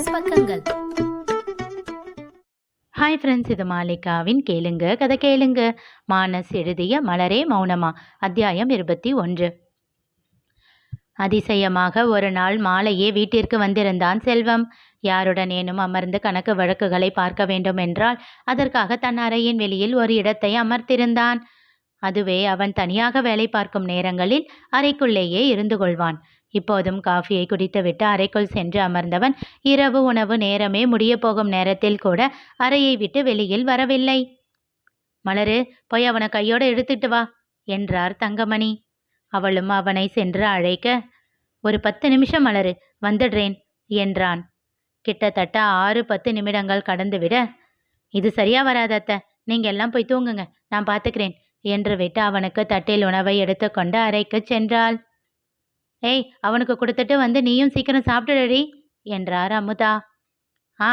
மானஸ் பக்கங்கள். Hi friends, இது மாலிகாவின் கேளுங்க கதை கேளுங்க. மானஸ் எழுதிய மலரே மௌனமா, அத்தியாயம் 21. அதிசயமாக ஒரு நாள் மாலையே வீட்டிற்கு வந்திருந்தான் செல்வம். யாருடனேனும் அமர்ந்து கணக்கு வழக்குகளை பார்க்க வேண்டும் என்றால் அதற்காக தன் அறையின் வெளியில் ஒரு இடத்தை அமர்த்திருந்தான். அதுவே அவன் தனியாக வேலை பார்க்கும் நேரங்களில் அறைக்குள்ளேயே இருந்து கொள்வான். இப்போதும் காஃபியை குடித்துவிட்டு அறைக்குள் சென்று அமர்ந்தவன் இரவு உணவு நேரமே முடிய போகும் நேரத்தில் கூட அறையை விட்டு வெளியில் வரவில்லை. மலரு, போய் அவனை கையோடு எடுத்துட்டு வா என்றார் தங்கமணி. அவளும் அவனை சென்று அழைக்க, ஒரு 10 நிமிஷம் மலரு, வந்துடுறேன் என்றான். கிட்டத்தட்ட 6-10 நிமிடங்கள் கடந்துவிட, இது சரியா வராதத்த, நீங்க எல்லாம் போய் தூங்குங்க, நான் பார்த்துக்கிறேன் என்று விட்டு அவனுக்கு தட்டில் உணவை எடுத்துக்கொண்டு அறைக்கு சென்றாள். ஏய், அவனுக்கு கொடுத்துட்டு வந்து நீயும் சீக்கிரம் சாப்பிட்டுடி என்றார் அமுதா. ஆ,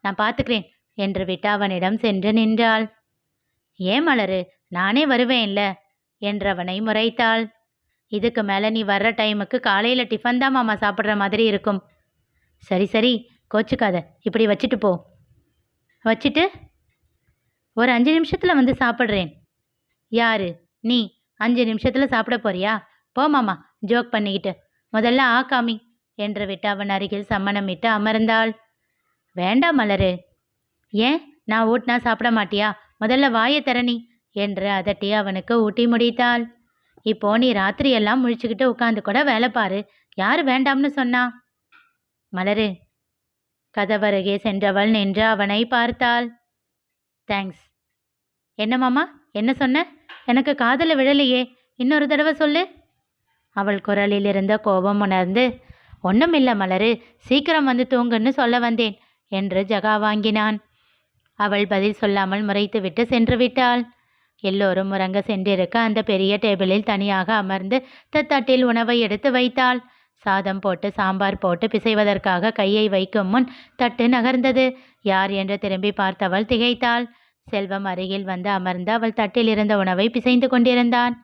நான் பார்த்துக்கிறேன் என்று விட்டு அவனிடம் சென்று நின்றாள். ஏன் மலரு, நானே வருவேன்ல என்றவனை முறைத்தாள். இதுக்கு மேலே நீ வர்ற டைமுக்கு காலையில் டிஃபன் தான் மாமா சாப்பிட்ற மாதிரி இருக்கும். சரி சரி, கோச்சுக்காத, இப்படி வச்சுட்டு போ. வச்சுட்டு ஒரு 5 நிமிஷத்தில் வந்து சாப்பிட்றேன். யாரு நீ? 5 நிமிஷத்தில் சாப்பிட போறியா? போ மாமா, ஜோக் பண்ணிக்கிட்டு. முதல்ல ஆக்காமி என்று விட்டு அவன் அருகில் சம்மணமிட்டு அமர்ந்தாள். வேண்டாம் மலரு. ஏன், நான் ஊட்டினா சாப்பிட மாட்டியா? முதல்ல வாயை திறனி என்று அதட்டி அவனுக்கு ஊட்டி முடித்தாள். இப்போ நீ ராத்திரியெல்லாம் முழிச்சுக்கிட்டு உட்காந்து கூட வேலை பாரு, யார் வேண்டாம்னு சொன்னா? மலரு. கதவருகே சென்றவள் நின்று அவனை பார்த்தாள். தேங்க்ஸ். என்ன மாமா, என்ன சொன்ன? எனக்கு காதல விழலையே, இன்னொரு தடவை சொல்லு. அவள் குரலில் இருந்த கோபம் உணர்ந்து, ஒன்றுமில்ல மலரு, சீக்கிரம் வந்து தூங்குன்னு சொல்ல வந்தேன் என்று ஜகா வாங்கினான். அவள் பதில் சொல்லாமல் முறைத்துவிட்டு சென்று விட்டாள். எல்லோரும் உறங்க சென்றிருக்க அந்த பெரிய டேபிளில் தனியாக அமர்ந்து தட்டில் உணவை எடுத்து வைத்தாள். சாதம் போட்டு சாம்பார் போட்டு பிசைவதற்காக கையை வைக்கும் முன் தட்டு நகர்ந்தது. யார் என்று திரும்பி பார்த்தவள் திகைத்தாள். செல்வம் அருகில் வந்து அமர்ந்து அவள் தட்டில் இருந்த உணவை பிசைந்து கொண்டிருந்தான்.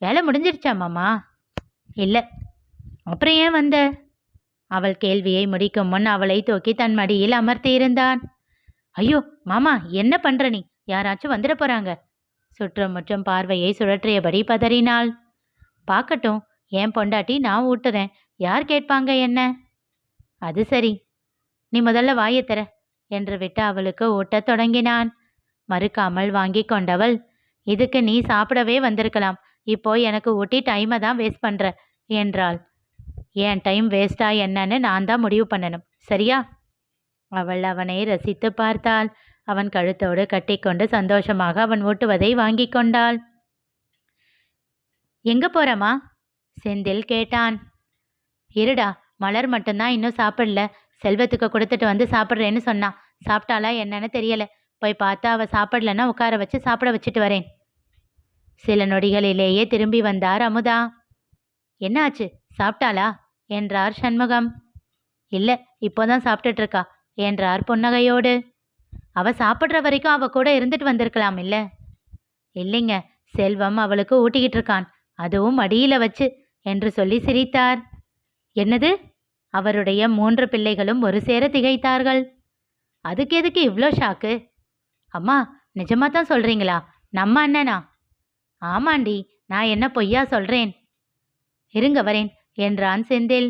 வேலை முடிஞ்சிருச்சா மாமா? இல்லை. அப்புறம் ஏன் வந்த? அவள் கேள்வியை முடிக்கும் முன் அவளை தூக்கி தன் மடியில் அமர்த்தியிருந்தான். ஐயோ மாமா, என்ன பண்ற நீ? யாராச்சும் வந்துட போறாங்க. சுற்றும் முற்றும் பார்வையை சுழற்றியபடி பதறினாள். பார்க்கட்டும், ஏன் பொண்டாட்டி, நான் ஊட்டுறேன், யார் கேட்பாங்க என்ன? அது சரி, நீ முதல்ல வாயை தர என்று விட்டு அவளுக்கு ஊட்டத் தொடங்கினான். மறுக்காமல் வாங்கி கொண்டவள், இதுக்கு நீ சாப்பிடவே வந்திருக்கலாம், இப்போ எனக்கு ஊட்டி டைமை தான் வேஸ்ட் பண்ற என்றாள். என் டைம் வேஸ்டா என்னன்னு நான் தான் முடிவு பண்ணணும், சரியா? அவள் அவனை ரசித்து பார்த்தாள். அவன் கழுத்தோடு கட்டிக்கொண்டு சந்தோஷமாக அவன் ஊட்டுவதை வாங்கி கொண்டாள். எங்க போறமா? செந்தில் கேட்டான். இருடா, மலர் மட்டும்தான் இன்னும் சாப்பிடல, செல்வத்துக்கு கொடுத்துட்டு வந்து சாப்பிட்றேன்னு சொன்னான். சாப்பிட்டாளா என்னன்னு தெரியல, போய் பார்த்தா அவள் சாப்பிடலன்னா உட்கார வச்சு சாப்பிட வச்சுட்டு வரேன். சில நொடிகளிலேயே திரும்பி வந்தார் அமுதா. என்னாச்சு, சாப்பிட்டாளா என்றார் சண்முகம். இல்லை, இப்போதான் சாப்பிட்டுட்டு இருக்கா என்றார் புன்னகையோடு. அவ சாப்பிட்ற வரைக்கும் அவ கூட இருந்துட்டு வந்திருக்கலாம் இல்ல? இல்லைங்க, செல்வம் அவளுக்கு ஊட்டிக்கிட்டு இருக்கான், அதுவும் மடியில வச்சு என்று சொல்லி சிரித்தார். என்னது? அவருடைய 3 பிள்ளைகளும் ஒரு சேர திகைத்தார்கள். அதுக்கு எதுக்கு இவ்வளோ ஷாக்கு? அம்மா, நிஜமா தான் சொல்றீங்களா? நம்ம அண்ணனா? ஆமாண்டி, நான் என்ன பொய்யா சொல்றேன்? இருங்க வரேன் என்றான் செந்தில்.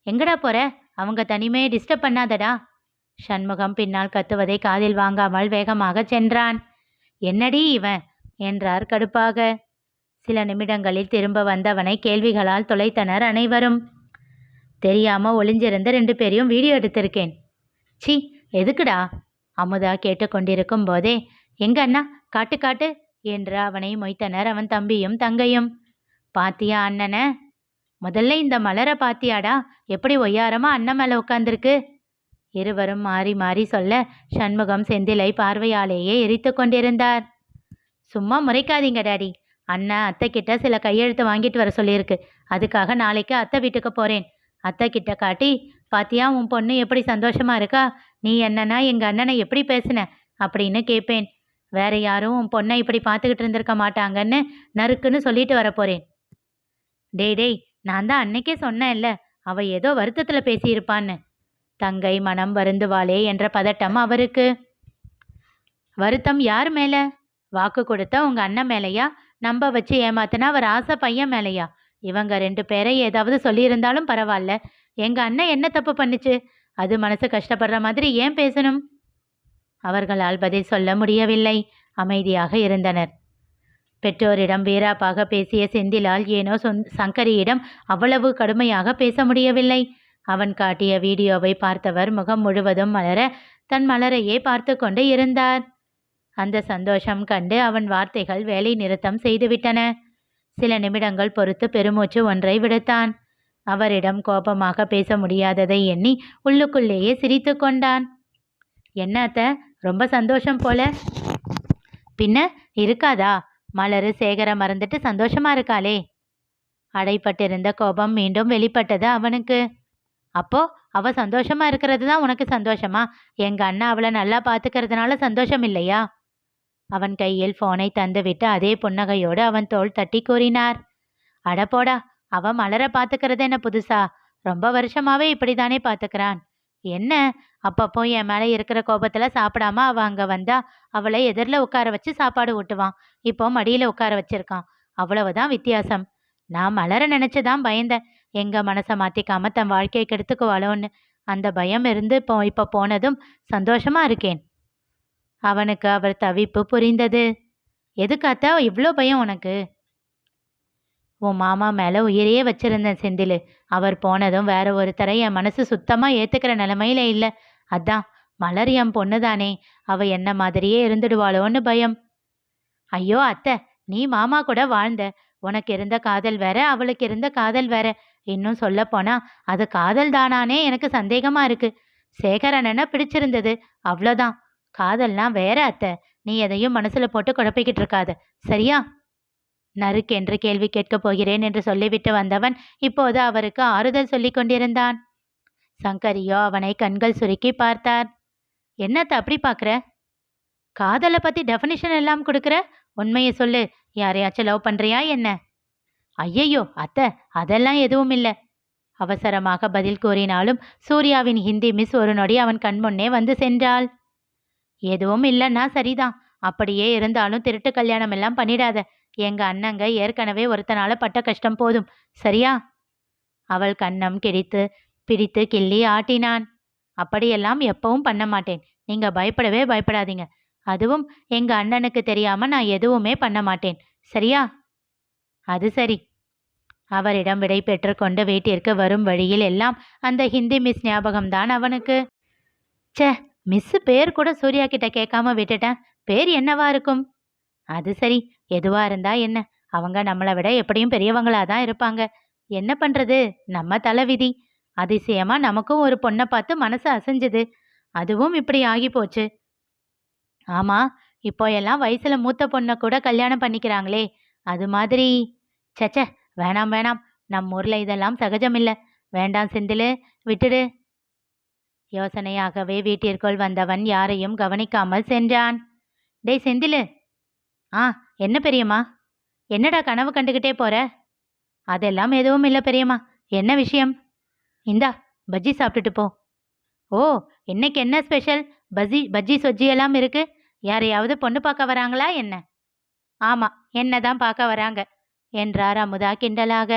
எங்கடா போற? அவங்க தனிமையை டிஸ்டர்ப் பண்ணாதடா. சண்முகம் பின்னால் கத்துவதை காதில் வாங்காமல் வேகமாக சென்றான். என்னடி இவன் என்றார் கடுப்பாக. சில நிமிடங்களில் திரும்ப வந்தவனை கேள்விகளால் தொலைத்தனர் அனைவரும். தெரியாம ஒளிஞ்சிருந்த 2 பேரையும் வீடியோ எடுத்திருக்கேன். சி, எதுக்குடா? அமுதா கேட்டுக்கொண்டிருக்கும் போதே, எங்க அண்ணா, காட்டு காட்டு என்று அவனை மொய்த்தனர் அவன் தம்பியும் தங்கையும். பாத்தியா அண்ணன? முதல்ல இந்த மலரை பாத்தியாடா, எப்படி ஒய்யாரமா அண்ணன் மேல உட்கார்ந்துருக்கு? இருவரும் மாறி மாறி சொல்ல சண்முகம் செந்திலை பார்வையாலேயே எரித்து கொண்டிருந்தார். சும்மா முறைக்காதீங்க டாடி, அண்ணா அத்தை கிட்ட சில கையெழுத்து வாங்கிட்டு வர சொல்லியிருக்கு, அதுக்காக நாளைக்கு அத்தை வீட்டுக்கு போறேன். அத்தை கிட்ட காட்டி, பாத்தியா உன் பொண்ணு எப்படி சந்தோஷமா இருக்கா, நீ என்னன்னா எங்க அண்ணனை எப்படி பேசின அப்படின்னு கேட்பேன். வேற யாரும் உன் பொண்ணை இப்படி பார்த்துக்கிட்டு இருந்திருக்க மாட்டாங்கன்னு நறுக்குன்னு சொல்லிட்டு வரப்போறேன். டேய், நான் தான் அன்னைக்கே சொன்னேன்ல, அவ ஏதோ வருத்தத்துல பேசியிருப்பான்னு. தங்கை மனம் வருந்துவாளே என்ற பதட்டம் அவருக்கு. வருத்தம் யார் மேல? வாக்கு கொடுத்த உங்க அண்ணன் மேலையா? நம்ப வச்சு ஏமாத்தினா அவர் ஆசை பையன் மேலையா? இவங்க 2 பேரை ஏதாவது சொல்லியிருந்தாலும் பரவாயில்ல. எங்க அண்ணன் என்ன தப்பு பண்ணுச்சு? அது மனசு கஷ்டப்படுற மாதிரி ஏன் பேசணும்? அவர்களால் பதில் சொல்ல முடியவில்லை. அமைதியாக இருந்தனர். பெற்றோரிடம் வீராப்பாக பேசிய செந்திலால் ஏனோ சங்கரியிடம் அவ்வளவு கடுமையாக பேச முடியவில்லை. அவன் காட்டிய வீடியோவை பார்த்தவர் முகம் முழுவதும் மலர தன் மலரையே பார்த்து கொண்டு இருந்தார். அந்த சந்தோஷம் கண்டு அவன் வார்த்தைகள் வேலை நிறுத்தம் செய்துவிட்டன. சில நிமிடங்கள் பொறுத்து பெருமூச்சு ஒன்றை விடுத்தான். அவரிடம் கோபமாக பேச முடியாததை எண்ணி உள்ளுக்குள்ளேயே சிரித்து கொண்டான். என்ன அத்தை, ரொம்ப சந்தோஷம் போல. பின்ன இருக்காதா? மலரு சேகர மறந்துட்டு சந்தோஷமா இருக்காளே. அடைப்பட்டிருந்த கோபம் மீண்டும் வெளிப்பட்டது அவனுக்கு. அப்போ அவ சந்தோஷமா இருக்கிறது தான் உனக்கு சந்தோஷமா? எங்க அண்ணா அவளை நல்லா பார்த்துக்கிறதுனால சந்தோஷம் இல்லையா? அவன் கையில் போனை தந்துவிட்டு அதே புன்னகையோடு அவன் தோள் தட்டி கூறினார். அடப்போடா, அவ மலரை பார்த்துக்கிறது என்ன புதுசா? ரொம்ப வருஷமாவே இப்படித்தானே பார்த்துக்கிறான். என்ன அப்பப்போ என் மேலே இருக்கிற கோபத்துல சாப்பிடாம அவ அங்க வந்தா அவளை எதிரில் உட்கார வச்சு சாப்பாடு ஊட்டுவான். இப்போ மடியில உட்கார வச்சிருக்கான். அவ்வளவுதான் வித்தியாசம். நான் மலரை நினைச்சுதான் பயந்தேன். எங்க மனசை மாத்திக்காம தன் வாழ்க்கையை கெடுத்துக்குவாளோன்னு. அந்த பயம் இருந்து இப்போ போனதும் சந்தோஷமா இருக்கேன். அவனுக்கு அவர் தவிப்பு புரிந்தது. எதுக்காத்தா இவ்வளோ பயம் உனக்கு? உன் மாமா மேல உயிரையே வச்சிருந்தேன் செந்திலு. அவர் போனதும் வேற ஒருத்தரை என் மனசு சுத்தமா ஏத்துக்கிற நிலைமையில இல்லை. அதான் மலர் என் பொண்ணுதானே, அவ என்ன மாதிரியே இருந்துடுவாளோன்னு பயம். ஐயோ அத்தை, நீ மாமா கூட வாழ்ந்த. உனக்கு இருந்த காதல் வேற, அவளுக்கு இருந்த காதல் வேற. இன்னும் சொல்ல போனா அது காதல் தானானே எனக்கு சந்தேகமா இருக்கு. சேகரனனை பிடிச்சிருந்தது, அவ்வளோதான். காதல்னா வேற அத்தை. நீ எதையும் மனசுல போட்டு குழப்பிக்கிட்டு இருக்காத, சரியா? நறுக்கென்று கேள்வி கேட்கப் போகிறேன் என்று சொல்லிவிட்டு வந்தவன் இப்போது அவருக்கு ஆறுதல் சொல்லி கொண்டிருந்தான். சங்கரியோ அவனை கண்கள் சுருக்கி பார்த்தார். என்னத்த அப்படி பார்க்குற? காதலை பத்தி டெஃபினிஷன் எல்லாம் கொடுக்குற? உண்மையை சொல்லு. யாரையாச்சும் லவ் பண்றியா என்ன? ஐயையோ அத்தை, அதெல்லாம் எதுவும் இல்லை. அவசரமாக பதில் கூறினாலும் சூர்யாவின் ஹிந்தி மிஸ் ஒரு நொடி அவன் கண்முன்னே வந்து சென்றாள். எதுவும் இல்லைன்னா சரிதான். அப்படியே இருந்தாலும் திருட்டு கல்யாணம் எல்லாம் பண்ணிடாத. எங்க அண்ணங்க ஏற்கனவே ஒருத்தனால பட்ட கஷ்டம் போதும், சரியா? அவள் கன்னம் பிடித்து கிள்ளி ஆட்டினான். அப்படியெல்லாம் எப்பவும் பண்ண மாட்டேன். நீங்க பயப்படவே பயப்படாதீங்க. அதுவும் எங்க அண்ணனுக்கு தெரியாம நான் எதுவுமே பண்ண மாட்டேன், சரியா? அது சரி. அவரிடம் விடை பெற்றுக்கொண்டு வீட்டிற்கு வரும் வழியில் எல்லாம் அந்த ஹிந்தி மிஸ் ஞாபகம்தான் அவனுக்கு. சே, மிஸ் பேர் கூட சூர்யா கிட்ட கேட்காம விட்டுட்டேன். பேர் என்னவா இருக்கும்? அது சரி, எதுவா இருந்தா என்ன? அவங்க நம்மளை விட எப்படியும் பெரியவங்களாதான் இருப்பாங்க. என்ன பண்றது, நம்ம தலைவிதி. அதிசயமா நமக்கும் ஒரு பொண்ணை பார்த்து மனசு அசைஞ்சுது. அதுவும் இப்படி ஆகி போச்சு. ஆமா, இப்போ எல்லாம் வயசுல மூத்த பொண்ணை கூட கல்யாணம் பண்ணிக்கிறாங்களே, அது மாதிரி. சச்ச, வேணாம் வேணாம். நம்ம ஊர்ல இதெல்லாம் சகஜமில்ல. வேண்டாம் செந்திலு, விட்டுடு. யோசனையாகவே வீட்டிற்குள் வந்தவன் யாரையும் கவனிக்காமல் சென்றான். டேய் செந்திலு. என்ன பெரியம்மா? என்னடா கனவு கண்டுகிட்டே போற? அதெல்லாம் எதுவும் இல்லை பெரியம்மா. என்ன விஷயம்? இந்தா பஜ்ஜி சாப்பிட்டுட்டு போ. ஓ, இன்னைக்கு என்ன ஸ்பெஷல்? பஜ்ஜி சொஜ்ஜி எல்லாம் இருக்கு. யாரையாவது பொண்ணு பார்க்க வராங்களா என்ன? ஆமா, என்னதான் பார்க்க வராங்க என்றார் அமுதா கிண்டலாக.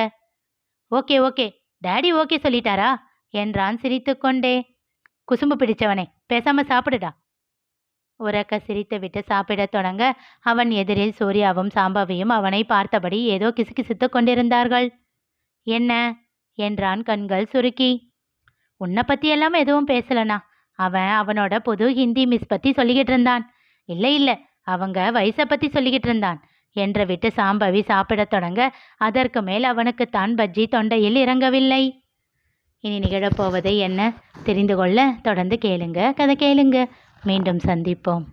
ஓகே ஓகே, டாடி ஓகே சொல்லிட்டாரா என்றான் சிரித்து கொண்டே. குசும்பு பிடிச்சவனே, பேசாம சாப்பிடுடா. உறக்க சிரித்துவிட்டு சாப்பிடத் தொடங்க அவன் எதிரில் சூர்யாவும் சாம்பாவையும் அவனை பார்த்தபடி ஏதோ கிசுகிசுத்து கொண்டிருந்தார்கள். என்ன என்றான் கண்கள் சுருக்கி. உன்னை பத்தி எல்லாம் எதுவும் பேசலனா? அவனோட புது ஹிந்தி மிஸ் பத்தி சொல்லிக்கிட்டு இருந்தான். இல்லை, அவங்க வயசை பத்தி சொல்லிக்கிட்டு இருந்தான் என்று விட்டு சாம்பவி சாப்பிடத் தொடங்க அதற்கு மேல் அவனுக்கு தான் பஜ்ஜி தொண்டையில் இறங்கவில்லை. இனி நிகழப்போவது என்ன தெரிந்து கொள்ள தொடர்ந்து கேளுங்க, கதை கேளுங்க. மீண்டும் சந்திப்போம்.